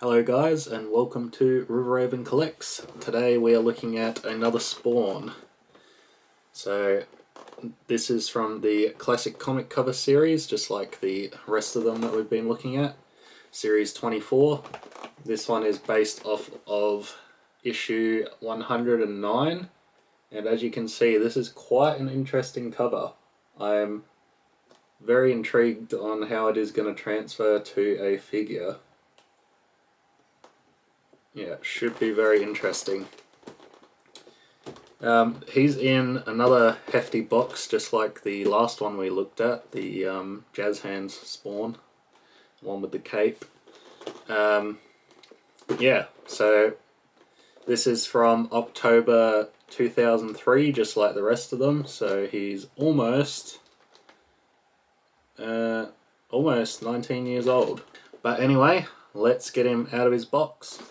Hello guys and welcome to Riverhaven Collects. Today we are looking at another Spawn. So this is from the classic comic cover series, just like the rest of them that we've been looking at. Series 24. This one is based off of issue 109. And as you can see, this is quite an interesting cover. I'm very intrigued on how it is going to transfer to a figure. Yeah, should be very interesting. He's in another hefty box, just like the last one we looked at, the Jazz Hands Spawn, one with the cape. Yeah, so this is from October 2003, just like the rest of them. So he's almost 19 years old. But anyway, let's get him out of his box.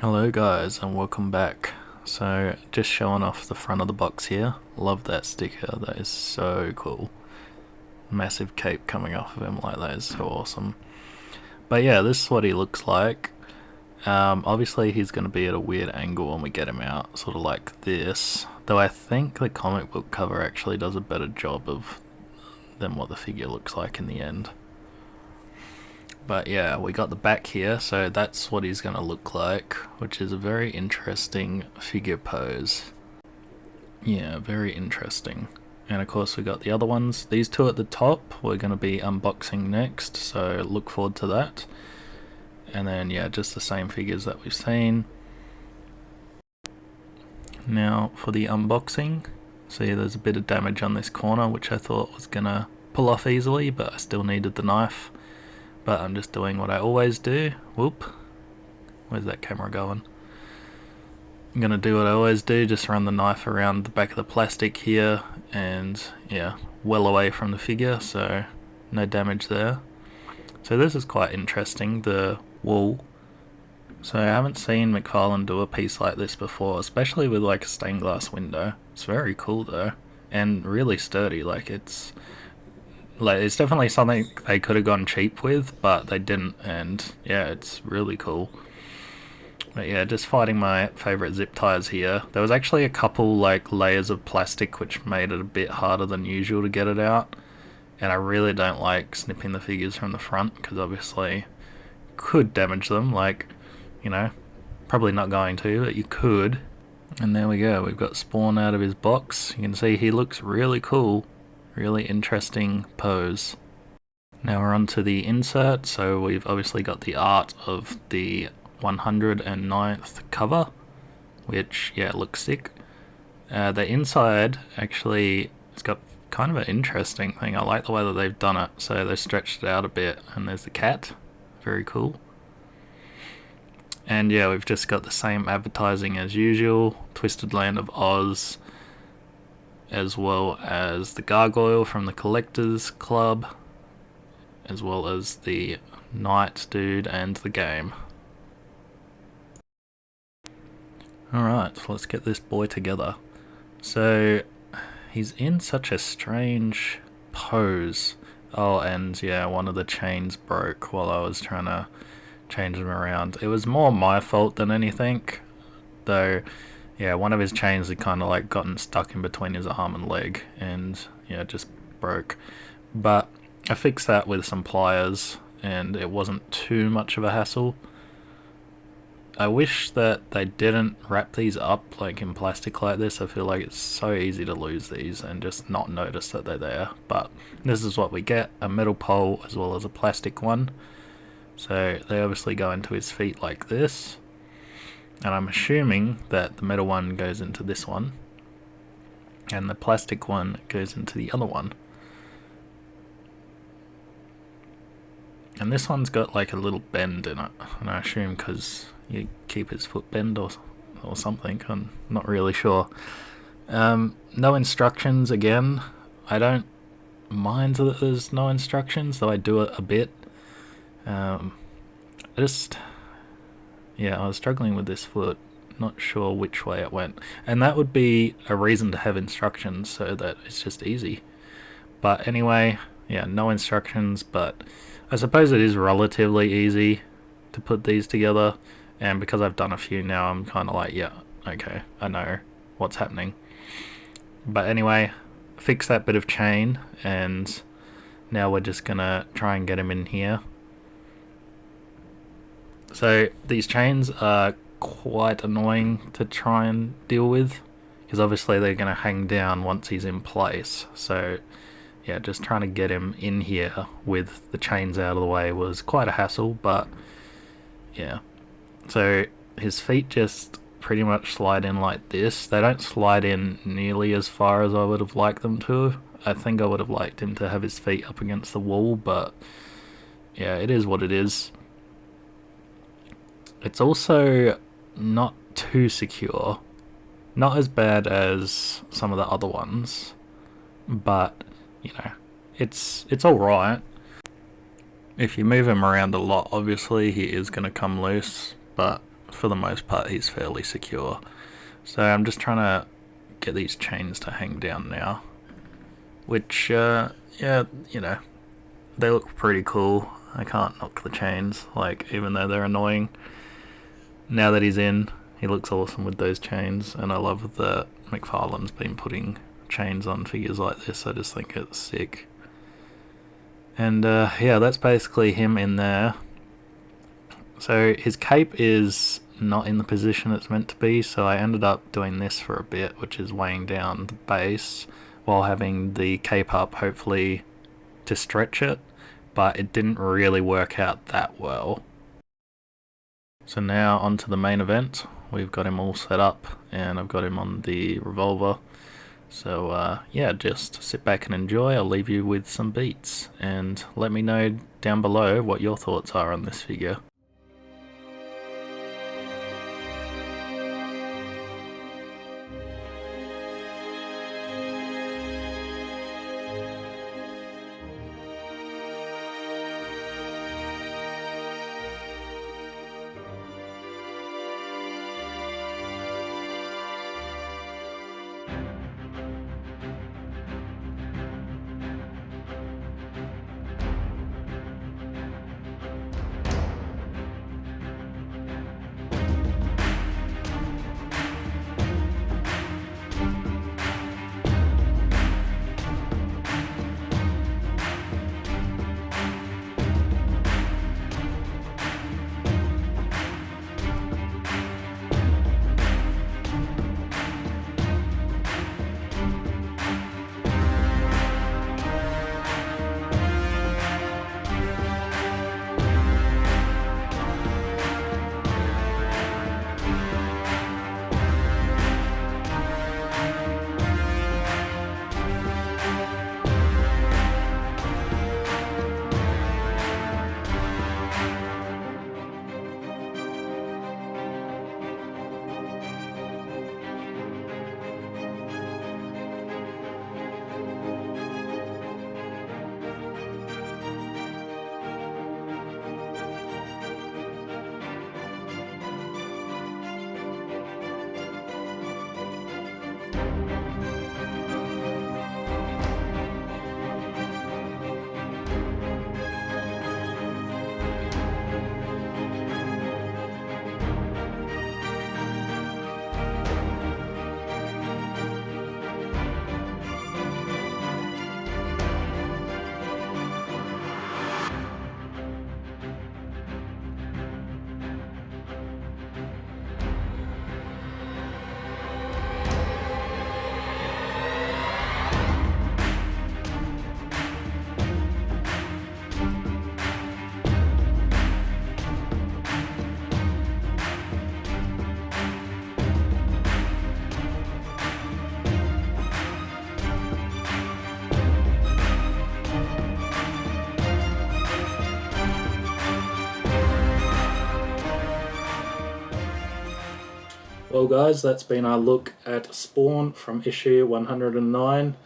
Hello guys and welcome back. So just showing off the front of the box here. Love that sticker, that is so cool. Massive cape coming off of him like that is so awesome. But yeah, this is what he looks like. Obviously he's going to be at a weird angle when we get him out, sort of like this. Though I think the comic book cover actually does a better job than what the figure looks like in the end. But yeah, we got the back here, so that's what he's going to look like, which is a very interesting figure pose. Yeah, very interesting. And of course we got the other ones. These two at the top we're going to be unboxing next, so look forward to that. And then yeah, just the same figures that we've seen. Now for the unboxing, see there's a bit of damage on this corner which I thought was going to pull off easily, but I still needed the knife. But I'm just doing what I always do. Whoop. Where's that camera going? I'm going to do what I always do, just run the knife around the back of the plastic here, and yeah, well away from the figure, so no damage there. So this is quite interesting, the wool. So I haven't seen McFarlane do a piece like this before, especially with like a stained glass window. It's very cool though, and really sturdy. It's definitely something they could have gone cheap with, but they didn't, and yeah, it's really cool. But yeah, just fighting my favourite zip ties here. There was actually a couple layers of plastic which made it a bit harder than usual to get it out, and I really don't like snipping the figures from the front because obviously could damage them, probably not going to, but you could. And there we go, we've got Spawn out of his box. You can see he looks really cool. Really interesting pose. Now we're on to the insert, so we've obviously got the art of the 109th cover, which, yeah, looks sick. The inside, actually, it's got kind of an interesting thing. I like the way that they've done it, so they've stretched it out a bit, and there's the cat. Very cool. And yeah, we've just got the same advertising as usual, Twisted Land of Oz, as well as the gargoyle from the Collectors Club, as well as the Knight dude and the game. Alright, so let's get this boy together. So he's in such a strange pose. Oh, and yeah, one of the chains broke while I was trying to change them around. It was more my fault than anything, though. Yeah, one of his chains had kind of gotten stuck in between his arm and leg, and yeah, just broke. But I fixed that with some pliers, and it wasn't too much of a hassle. I wish that they didn't wrap these up in plastic like this. I feel like it's so easy to lose these and just not notice that they're there. But this is what we get, a metal pole as well as a plastic one. So they obviously go into his feet like this. And I'm assuming that the metal one goes into this one, and the plastic one goes into the other one. And this one's got a little bend in it, and I assume because you keep his foot bend or something, I'm not really sure. No instructions again. I don't mind that there's no instructions, though I do it a bit. Yeah, I was struggling with this foot, not sure which way it went. And that would be a reason to have instructions so that it's just easy. But anyway, yeah, no instructions, but I suppose it is relatively easy to put these together, and because I've done a few now, I'm kind of like, yeah, okay, I know what's happening. But anyway, fix that bit of chain, and now we're just gonna try and get him in here. So these chains are quite annoying to try and deal with, because obviously they're gonna hang down once he's in place. So yeah, just trying to get him in here with the chains out of the way was quite a hassle, but yeah. So his feet just pretty much slide in like this. They don't slide in nearly as far as I would have liked them to. I think I would have liked him to have his feet up against the wall, but yeah, it is what it is. It's also not too secure. Not as bad as some of the other ones, but you know, it's alright. If you move him around a lot, obviously he is going to come loose, but for the most part he's fairly secure. So I'm just trying to get these chains to hang down now, which yeah, you know, they look pretty cool. I can't knock the chains, like, even though they're annoying. Now that he's in, he looks awesome with those chains, and I love that McFarlane's been putting chains on figures like this. I just think it's sick. And yeah, that's basically him in there. So his cape is not in the position it's meant to be, so I ended up doing this for a bit, which is weighing down the base while having the cape up, hopefully to stretch it, but it didn't really work out that well. So now on to the main event. We've got him all set up, and I've got him on the revolver. So yeah, just sit back and enjoy. I'll leave you with some beats, and let me know down below what your thoughts are on this figure. Well guys, that's been our look at Spawn from issue 109.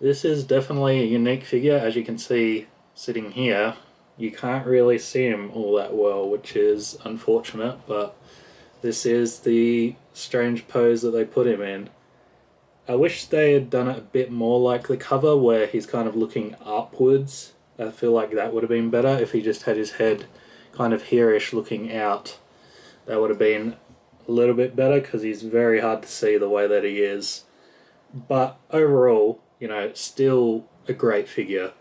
This is definitely a unique figure. As you can see sitting here, you can't really see him all that well, which is unfortunate, but this is the strange pose that they put him in. I wish they had done it a bit more like the cover, where he's kind of looking upwards I feel like that would have been better if he just had his head kind of here-ish looking out. That would have been a little bit better because he's very hard to see the way that he is. But overall, you know, still a great figure.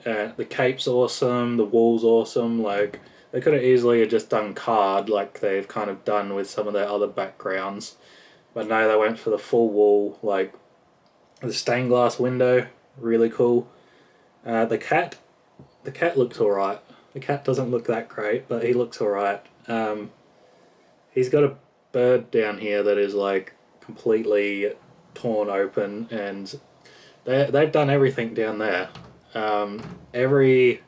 The cape's awesome, the wool's awesome. Like, they could have easily have just done card like they've kind of done with some of their other backgrounds. But no, they went for the full wool, like the stained glass window, really cool. The cat looks alright. The cat doesn't look that great, but he looks alright. He's got a bird down here that is like completely torn open, and they've done everything down there. Every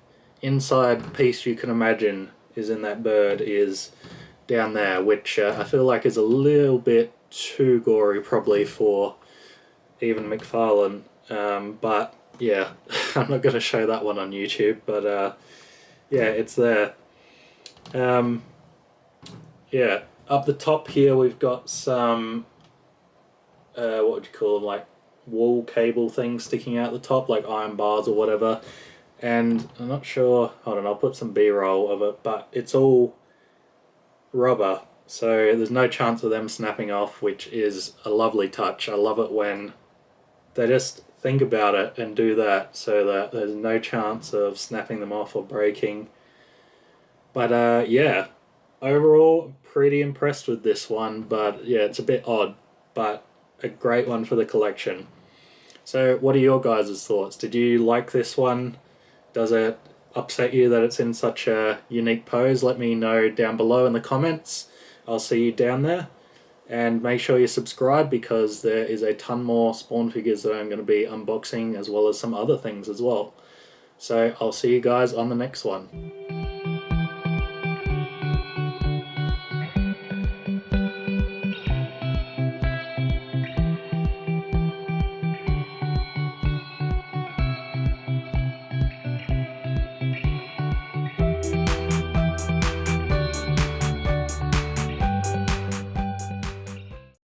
inside piece you can imagine is in that bird is down there, which I feel like is a little bit too gory probably for even McFarlane. But yeah, I'm not going to show that one on YouTube, but yeah, it's there. Yeah, up the top here we've got some, what would you call them, like wool cable things sticking out the top, like iron bars or whatever. And I'm not sure, hold on, I'll put some B-roll of it, but it's all rubber, so there's no chance of them snapping off, which is a lovely touch. I love it when they just think about it and do that so that there's no chance of snapping them off or breaking. But yeah, overall pretty impressed with this one, but yeah, it's a bit odd, but a great one for the collection. So what are your guys' thoughts? Did you like this one? Does it upset you that it's in such a unique pose? Let me know down below in the comments. I'll see you down there. And make sure you subscribe because there is a ton more Spawn figures that I'm going to be unboxing, as well as some other things as well. So I'll see you guys on the next one.